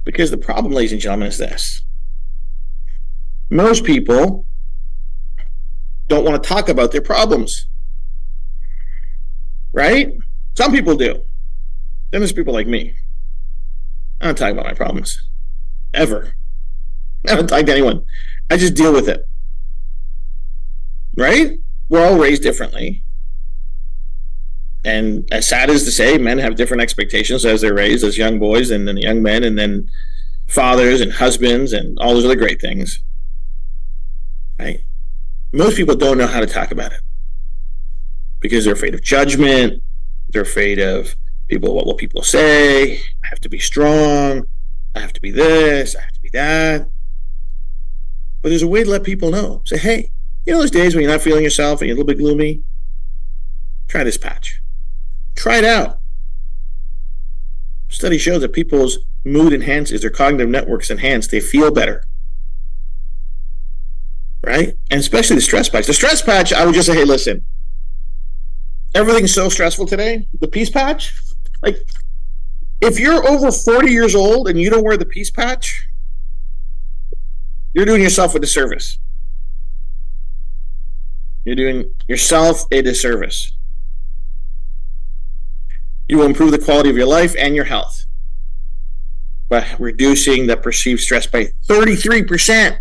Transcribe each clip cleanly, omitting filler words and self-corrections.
Because the problem, ladies and gentlemen, is this. Most people don't want to talk about their problems. Right? Some people do. Then there's people like me. I don't talk about my problems. Ever. I don't talk to anyone. I just deal with it. Right? We're all raised differently. And as sad as to say, men have different expectations as they're raised as young boys and then young men and then fathers and husbands and all those other great things. Right? Most people don't know how to talk about it because they're afraid of judgment. They're afraid of people, what will people say? I have to be strong. I have to be this. I have to be that. But there's a way to let people know. Say, hey, you know those days when you're not feeling yourself and you're a little bit gloomy? Try this patch. Try it out. Study shows that people's mood enhances, their cognitive networks enhance, they feel better. Right? And especially the stress patch. The stress patch, I would just say, hey, listen, everything's so stressful today. The peace patch, like, if you're over 40 years old and you don't wear the peace patch, you're doing yourself a disservice. You're doing yourself a disservice. You will improve the quality of your life and your health by reducing the perceived stress by 33%.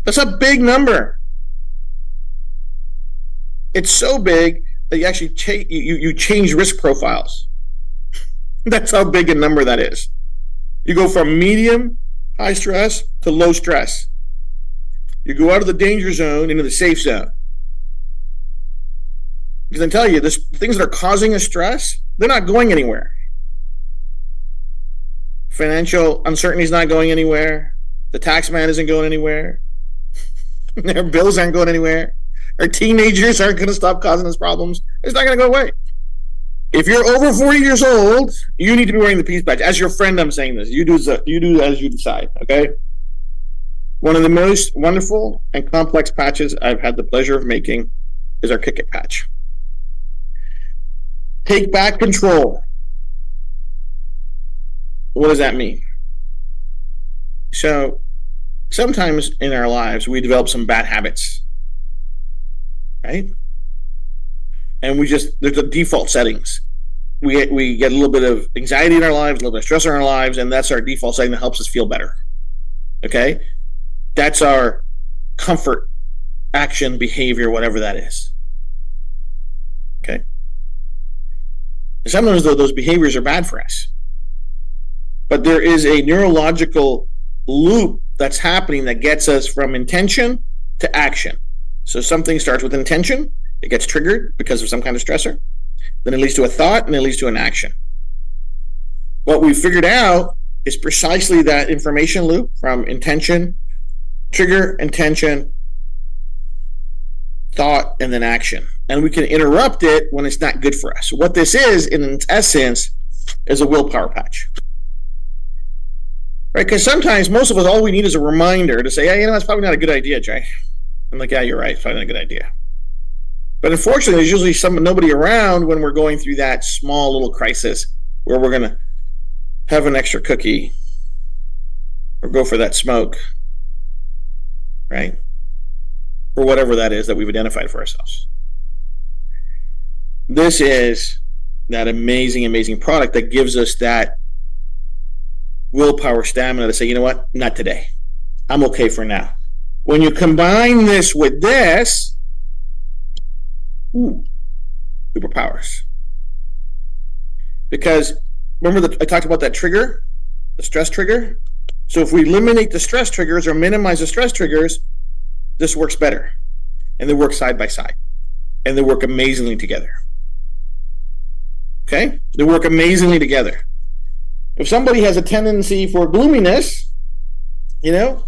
That's a big number. It's so big that you actually you change risk profiles. That's how big a number that is. You go from medium, high stress to low stress. You go out of the danger zone into the safe zone. Because I tell you, the things that are causing us stress, they're not going anywhere. Financial uncertainty is not going anywhere. The tax man isn't going anywhere. Their bills aren't going anywhere. Our teenagers aren't going to stop causing us problems. It's not going to go away. If you're over 40 years old, you need to be wearing the peace patch. As your friend, I'm saying this. You do as you decide, okay? One of the most wonderful and complex patches I've had the pleasure of making is our Kick It patch. Take back control. What does that mean? So, sometimes in our lives, we develop some bad habits, right? And there's the default settings. We get a little bit of anxiety in our lives, a little bit of stress in our lives, and that's our default setting that helps us feel better, okay? That's our comfort, action, behavior, whatever that is, okay? And sometimes those behaviors are bad for us. But there is a neurological loop that's happening that gets us from intention to action. So something starts with intention, it gets triggered because of some kind of stressor, then it leads to a thought, and it leads to an action. What we figured out is precisely that information loop from intention, trigger, intention, thought, and then action. And we can interrupt it when it's not good for us. What this is, in its essence, is a willpower patch. Right? Because sometimes, most of us, all we need is a reminder to say, hey, that's probably not a good idea, Jay. I'm like, yeah, you're right. It's probably not a good idea. But unfortunately, there's usually nobody around when we're going through that small little crisis where we're going to have an extra cookie or go for that smoke, right? Or whatever that is that we've identified for ourselves. This is that amazing, amazing product that gives us that willpower stamina to say, you know what, not today. I'm okay for now. When you combine this with this, superpowers. Because remember I talked about that trigger, the stress trigger? So if we eliminate the stress triggers or minimize the stress triggers, this works better. And they work side by side. And they work amazingly together. Okay? They work amazingly together. If somebody has a tendency for gloominess, a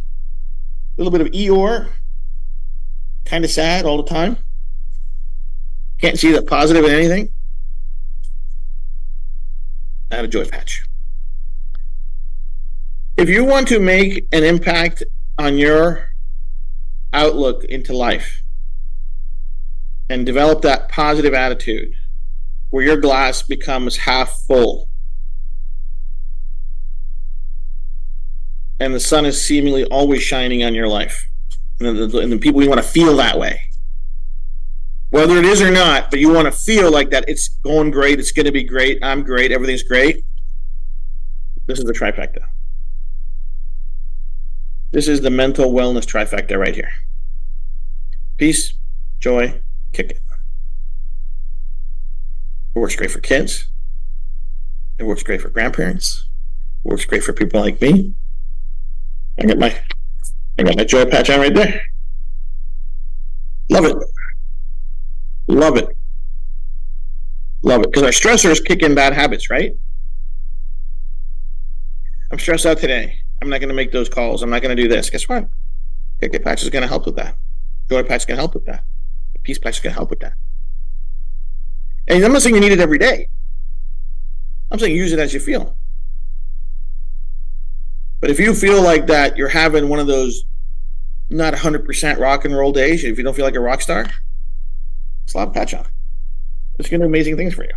little bit of Eeyore, kind of sad all the time, can't see the positive in anything, add a joy patch. If you want to make an impact on your outlook into life and develop that positive attitude where your glass becomes half full, and the sun is seemingly always shining on your life, and the people you want to feel that way, whether it is or not, but you want to feel like that it's going great, it's going to be great, I'm great, everything's great. This is the trifecta. This is the mental wellness trifecta right here. Peace, joy, kick it. It works great for kids. It works great for grandparents. It works great for people like me. I got my joy patch on right there. Love it. Love it. Love it. Because our stressors kick in bad habits, right? I'm stressed out today. I'm not going to make those calls. I'm not going to do this. Guess what? Kick it patch is going to help with that. Joy patch is going to help with that. Peace patch is going to help with that. And I'm not saying you need it every day. I'm saying use it as you feel. But if you feel like that you're having one of those not 100% rock and roll days, if you don't feel like a rock star, slap a patch on. It's going to do amazing things for you.